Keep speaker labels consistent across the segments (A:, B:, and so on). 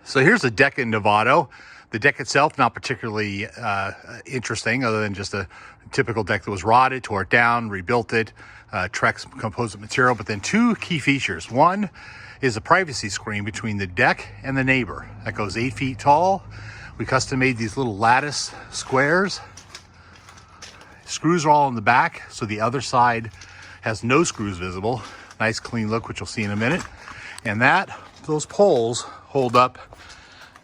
A: So here's a deck in Novato. The deck itself, not particularly interesting, other than just a typical deck that was rotted, tore it down, rebuilt it, Trex composite material. But then two key features. One is a privacy screen between the deck and the neighbor that goes 8 feet tall. We custom made these little lattice squares. Screws are all in the back, so the other side has no screws visible. Nice clean look, which you'll see in a minute. And those poles hold up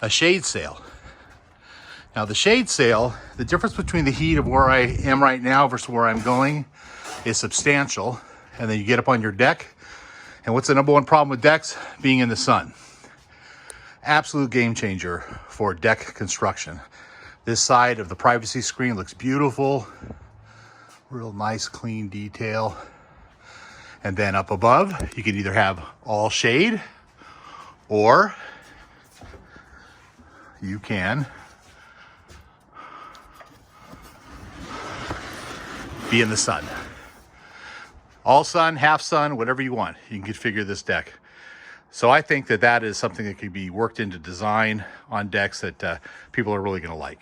A: a shade sail. Now the shade sail, the difference between the heat of where I am right now versus where I'm going is substantial. And then you get up on your deck, and what's the number one problem with decks? Being in the sun. Absolute game changer for deck construction. This side of the privacy screen looks beautiful. Real nice, clean detail. And then up above, you can either have all shade, or you can be in the sun. All sun, half sun, whatever you want. You can configure this deck. So I think that is something that could be worked into design on decks that people are really going to like.